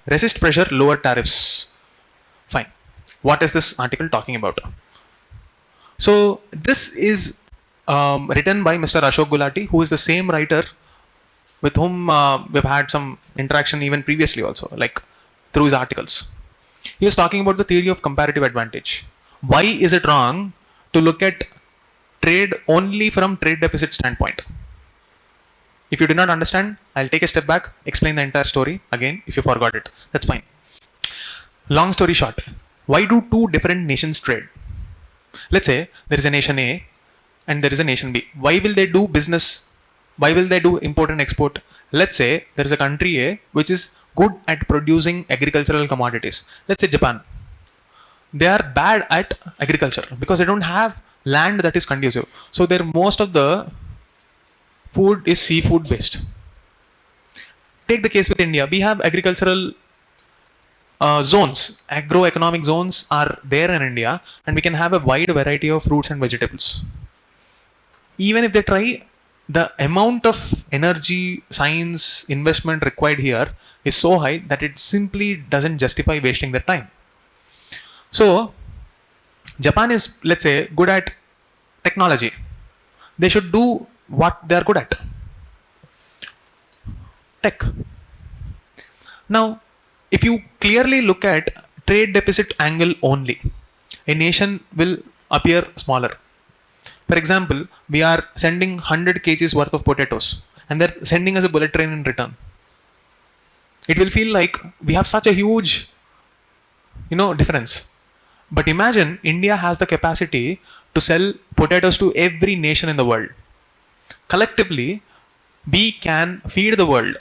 Resist pressure, lower tariffs. Fine. What is this article talking about? So this is written by Mr. Ashok Gulati, who is the same writer with whom we've had some interaction even previously also, like through his articles. He was talking about the theory of comparative advantage. Why is it wrong to look at trade only from trade deficit standpoint? If you do not understand, I'll take a step back, explain the entire story again if you forgot it. That's fine. Long story short, why do two different nations trade? Let's say there is a nation A and there is a nation B. Why will they do business? Why will they do import and export? Let's say there is a country A which is good at producing agricultural commodities. Let's say Japan. They are bad at agriculture because they don't have land that is conducive. So their most of the food is seafood based. Take the case with India. We have agricultural zones, agroeconomic zones are there in India, and we can have a wide variety of fruits and vegetables. Even if they try, the amount of energy, science, investment required here is so high that it simply doesn't justify wasting their time. So, Japan is, let's say, good at technology. They should do what they are good at. Tech. Now, if you clearly look at trade deficit angle only, a nation will appear smaller. For example, we are sending 100 kgs worth of potatoes and they're sending us a bullet train in return. It will feel like we have such a huge, difference. But imagine India has the capacity to sell potatoes to every nation in the world. Collectively, we can feed the world.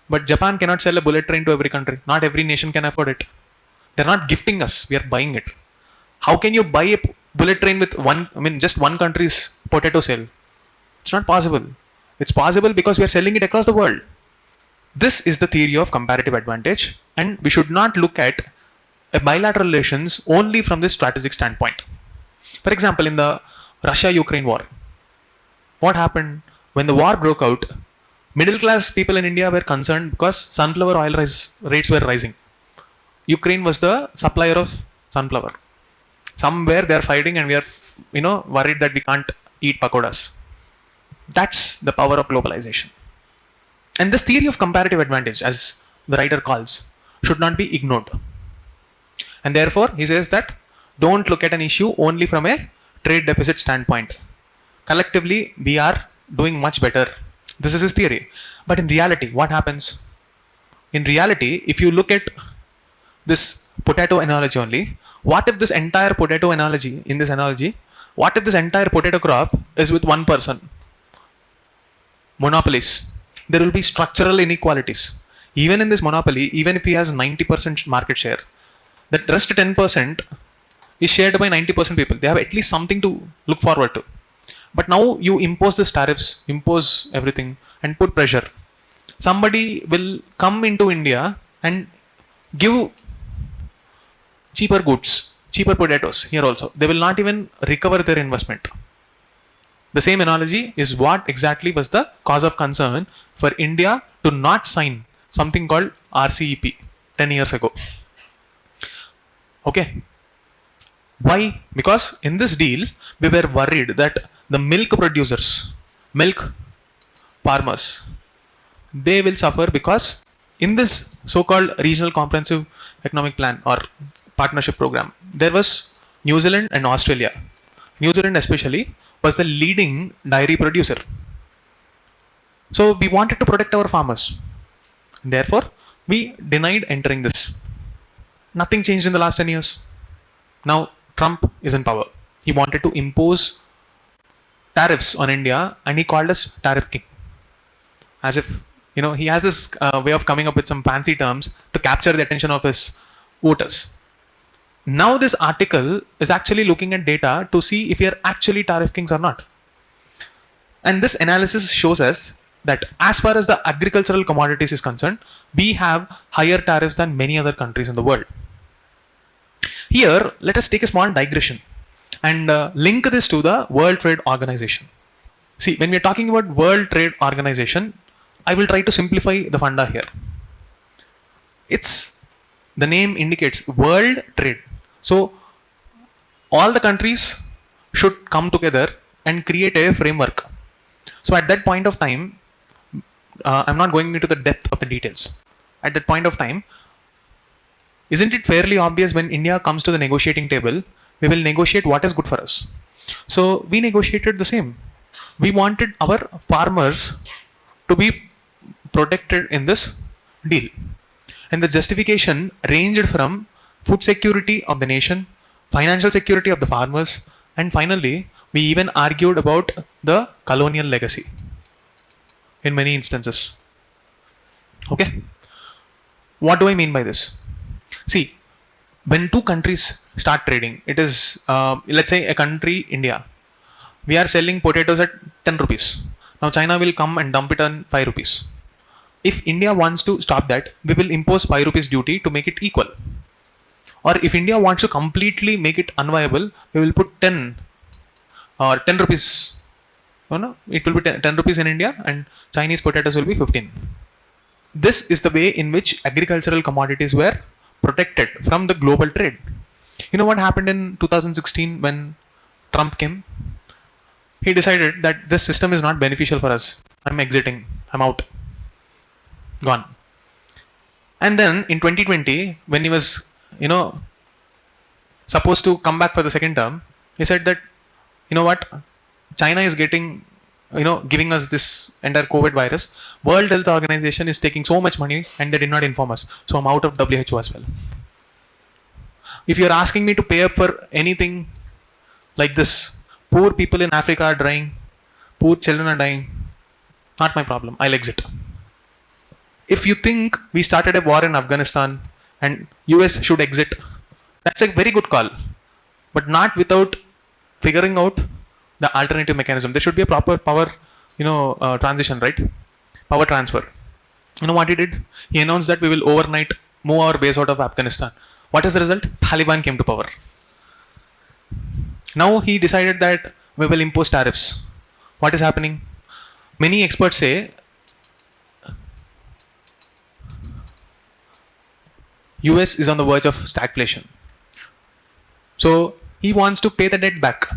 But Japan cannot sell a bullet train to every country. Not every nation can afford it. They're not gifting us, we are buying it. How can you buy a bullet train with just one country's potato sale? It's not possible. It's possible because we are selling it across the world. This is the theory of comparative advantage, and we should not look at bilateral relations only from this strategic standpoint. For example, in the Russia-Ukraine war, what happened? When the war broke out, middle class people in India were concerned because sunflower oil rates were rising. Ukraine was the supplier of sunflower. Somewhere they are fighting and we are worried that we can't eat pakodas. That's the power of globalization. And this theory of comparative advantage, as the writer calls, should not be ignored. And therefore, he says that don't look at an issue only from a trade deficit standpoint. Collectively, we are doing much better. This is his theory. But in reality, what happens? In reality, if you look at this potato analogy only, what if this entire potato analogy, what if this entire potato crop is with one person? Monopolies. There will be structural inequalities. Even in this monopoly, even if he has 90% market share, that rest 10% is shared by 90% people. They have at least something to look forward to. But now you impose these tariffs, impose everything and put pressure. Somebody will come into India and give cheaper goods, cheaper potatoes here also. They will not even recover their investment. The same analogy is what exactly was the cause of concern for India to not sign something called RCEP 10 years ago. Okay. Why? Because in this deal, we were worried that the milk producers, milk farmers, they will suffer because in this so-called regional comprehensive economic plan or partnership program, there was New Zealand and Australia. New Zealand especially was the leading dairy producer. So we wanted to protect our farmers. Therefore, we denied entering this. Nothing changed in the last 10 years. Now Trump is in power. He wanted to impose tariffs on India and he called us tariff king. As if, he has this way of coming up with some fancy terms to capture the attention of his voters. Now this article is actually looking at data to see if we are actually tariff kings or not. And this analysis shows us that as far as the agricultural commodities is concerned, we have higher tariffs than many other countries in the world. Here, let us take a small digression and link this to the World Trade Organization. See, when we are talking about World Trade Organization, I will try to simplify the funda here. It's the name indicates world trade. So all the countries should come together and create a framework. So at that point of time, I'm not going into the depth of the details. At that point of time, isn't it fairly obvious when India comes to the negotiating table, we will negotiate what is good for us? So we negotiated the same. We wanted our farmers to be protected in this deal. And the justification ranged from food security of the nation, financial security of the farmers, and finally, we even argued about the colonial legacy in many instances. Okay? What do I mean by this? See, when two countries start trading, it is, let's say, a country, India. We are selling potatoes at 10 rupees. Now, China will come and dump it on 5 rupees. If India wants to stop that, we will impose 5 rupees duty to make it equal. Or if India wants to completely make it unviable, we will put 10 or 10 rupees. Oh, no, it will be 10 rupees in India and Chinese potatoes will be 15. This is the way in which agricultural commodities were protected from the global trade. You know what happened in 2016 when Trump came? He decided that this system is not beneficial for us. I'm exiting. I'm out. Gone. And then in 2020, when he was, supposed to come back for the second term, he said that, you know what, China is getting, giving us this entire COVID virus. World Health Organization is taking so much money and they did not inform us. So I'm out of WHO as well. If you're asking me to pay up for anything like this, poor people in Africa are dying, poor children are dying, not my problem. I'll exit. If you think we started a war in Afghanistan and US should exit, that's a very good call, but not without figuring out the alternative mechanism. There should be a proper power, transition, right? Power transfer. You know what he did? He announced that we will overnight move our base out of Afghanistan. What is the result? Taliban came to power. Now he decided that we will impose tariffs. What is happening? Many experts say US is on the verge of stagflation. So he wants to pay the debt back.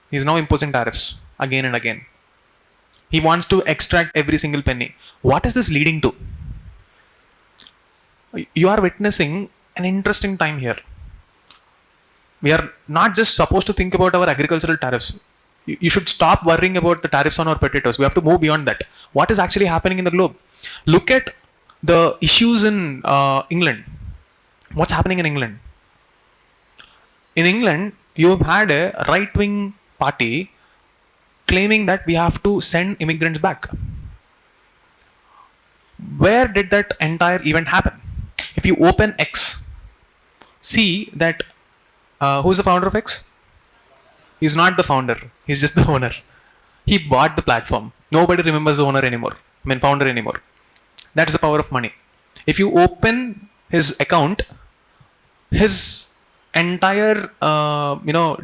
He is now imposing tariffs again and again. He wants to extract every single penny. What is this leading to? You are witnessing an interesting time here. We are not just supposed to think about our agricultural tariffs. You should stop worrying about the tariffs on our potatoes. We have to move beyond that. What is actually happening in the globe? Look at the issues in England. What's happening in England? In England, you have had a right-wing party claiming that we have to send immigrants back. Where did that entire event happen? If you open X, see that who's the founder of X? He's not the founder. He's just the owner. He bought the platform. Nobody remembers the owner anymore. Founder anymore. That's the power of money. If you open his account, his entire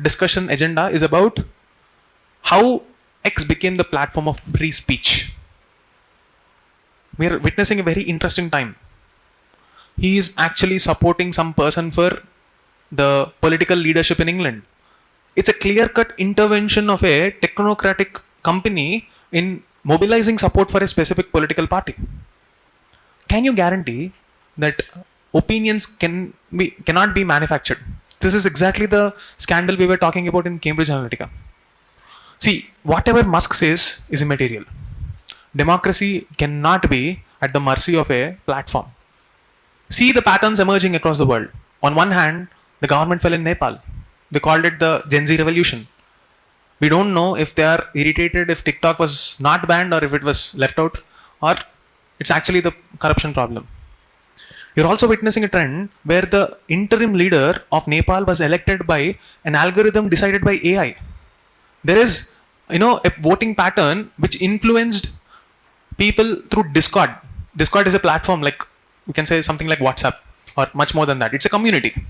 discussion agenda is about how X became the platform of free speech. We are witnessing a very interesting time. He is actually supporting some person for the political leadership in England. It's a clear-cut intervention of a technocratic company in mobilizing support for a specific political party. Can you guarantee that opinions cannot be manufactured? This is exactly the scandal we were talking about in Cambridge Analytica. See, whatever Musk says is immaterial. Democracy cannot be at the mercy of a platform. See the patterns emerging across the world. On one hand, the government fell in Nepal. They called it the Gen Z revolution. We don't know if they are irritated if TikTok was not banned or if it was left out, or it's actually the corruption problem. You're also witnessing a trend where the interim leader of Nepal was elected by an algorithm decided by AI. There is, a voting pattern which influenced people through Discord. Discord is a platform like, we can say something like WhatsApp or much more than that. It's a community.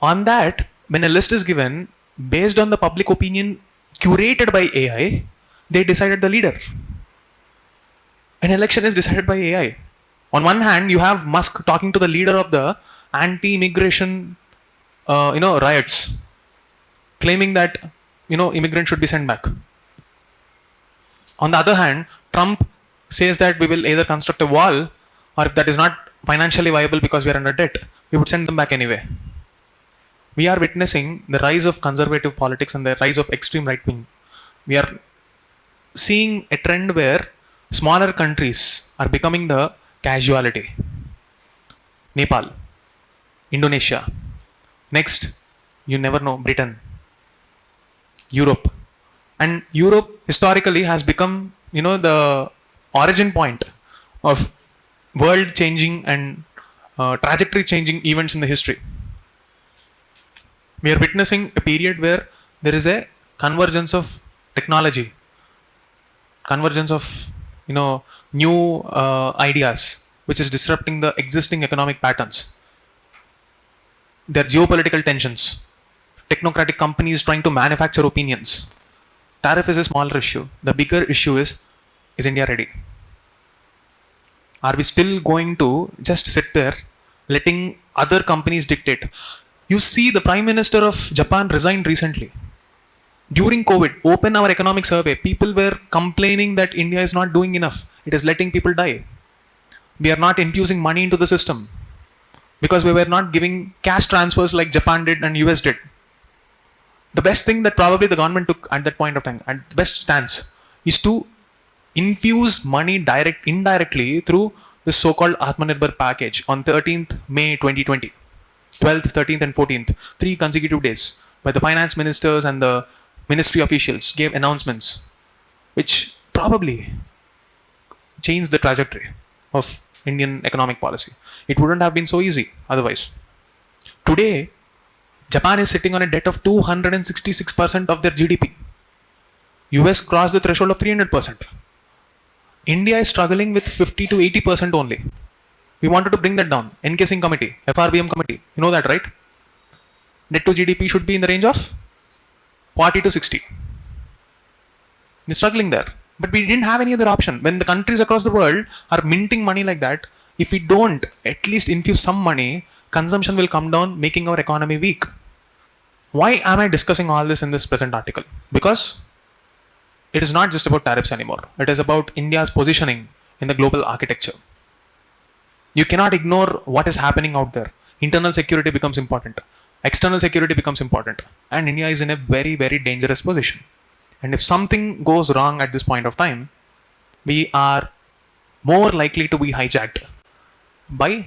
On that, when a list is given based on the public opinion curated by AI, they decided the leader. An election is decided by AI. On one hand, you have Musk talking to the leader of the anti-immigration, riots, claiming that immigrants should be sent back. On the other hand, Trump says that we will either construct a wall, or if that is not financially viable because we are under debt, we would send them back anyway. We are witnessing the rise of conservative politics and the rise of extreme right wing. We are seeing a trend where smaller countries are becoming the casualty. Nepal, Indonesia, next, you never know, Britain, Europe. And Europe historically has become, the origin point of world changing and trajectory changing events in the history. We are witnessing a period where there is a convergence of technology, convergence of new ideas, which is disrupting the existing economic patterns. There are geopolitical tensions, technocratic companies trying to manufacture opinions. Tariff is a smaller issue. The bigger issue is India ready? Are we still going to just sit there letting other companies dictate? You see, the Prime Minister of Japan resigned recently. During COVID, open our economic survey, people were complaining that India is not doing enough. It is letting people die. We are not infusing money into the system because we were not giving cash transfers like Japan did and US did. The best thing that probably the government took at that point of time, and the best stance, is to infuse money indirectly through this so-called Atmanirbhar package on 13th May 2020. 12th, 13th and 14th, 3 consecutive days, where the finance ministers and the ministry officials gave announcements which probably changed the trajectory of Indian economic policy. It wouldn't have been so easy otherwise. Today, Japan is sitting on a debt of 266% of their GDP. US crossed the threshold of 300%. India is struggling with 50 to 80% only. We wanted to bring that down. Encasing committee, FRBM committee, you know that, right? Debt to GDP should be in the range of 40 to 60. We're struggling there. But we didn't have any other option. When the countries across the world are minting money like that, if we don't at least infuse some money, consumption will come down, making our economy weak. Why am I discussing all this in this present article? Because it is not just about tariffs anymore. It is about India's positioning in the global architecture. You cannot ignore what is happening out there. Internal security becomes important. External security becomes important. And India is in a very, very dangerous position. And if something goes wrong at this point of time, we are more likely to be hijacked by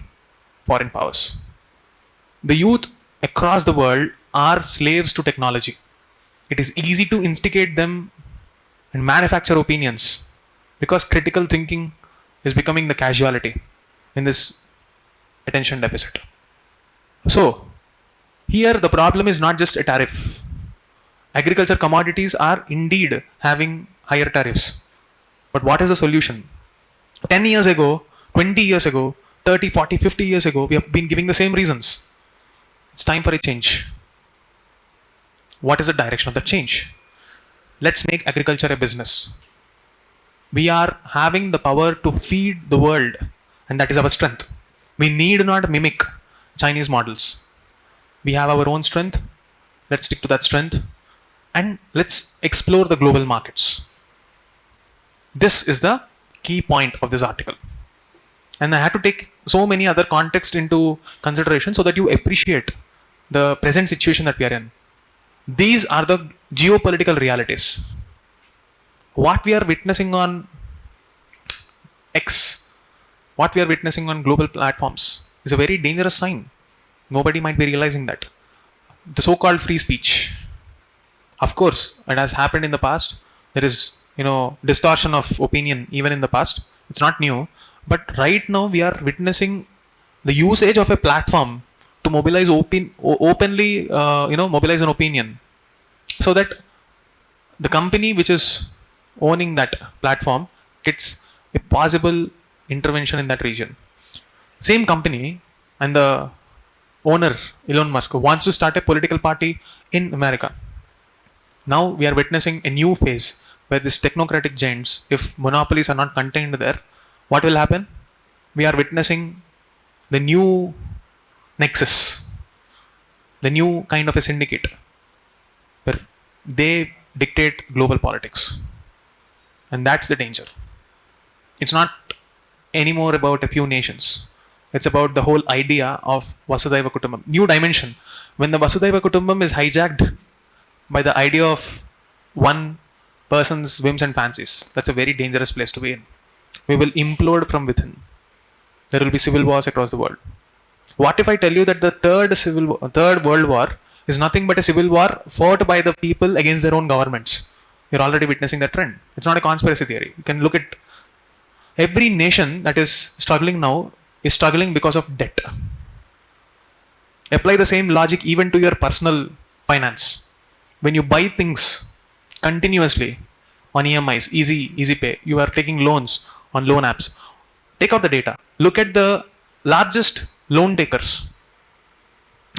foreign powers. The youth across the world are slaves to technology. It is easy to instigate them and manufacture opinions because critical thinking is becoming the casualty in this attention deficit. So, here the problem is not just a tariff. Agriculture commodities are indeed having higher tariffs. But what is the solution? 10 years ago, 20 years ago, 30, 40, 50 years ago, we have been giving the same reasons. It's time for a change. What is the direction of the change? Let's make agriculture a business. We are having the power to feed the world, and that is our strength. We need not mimic Chinese models. We have our own strength. Let's stick to that strength and let's explore the global markets. This is the key point of this article. And I had to take so many other contexts into consideration so that you appreciate the present situation that we are in. These are the geopolitical realities. What we are witnessing on X, what we are witnessing on global platforms is a very dangerous sign. Nobody might be realizing that. The so-called free speech. Of course, it has happened in the past. There is, distortion of opinion even in the past. It's not new. But right now we are witnessing the usage of a platform to mobilize openly, mobilize an opinion, so that the company which is owning that platform gets a possible intervention in that region. Same company and the owner, Elon Musk, wants to start a political party in America. Now we are witnessing a new phase where these technocratic giants, if monopolies are not contained there, what will happen? we are witnessing the new nexus, the new kind of a syndicate where they dictate global politics. And that's the danger. It's not anymore about a few nations. It's about the whole idea of Vasudhaiva Kutumbam, new dimension. When the Vasudhaiva Kutumbam is hijacked by the idea of one person's whims and fancies, that's a very dangerous place to be in. We will implode from within. There will be civil wars across the world. What if I tell you that the third world war is nothing but a civil war fought by the people against their own governments? You're already witnessing that trend. It's not a conspiracy theory. You can look at every nation that is struggling now is struggling because of debt. Apply the same logic even to your personal finance. When you buy things continuously on EMIs, easy pay, you are taking loans on loan apps. Take out the data. Look at the largest loan takers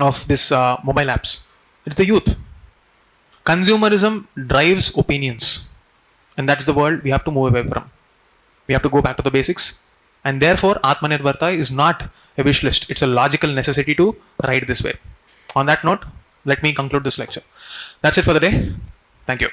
of this mobile apps. It's the youth. Consumerism drives opinions, and that's the world we have to move away from. We have to go back to the basics, and therefore Atmanirbharta is not a wish list. It's a logical necessity to ride this way. On that note, let me conclude this lecture. That's it for the day. Thank you.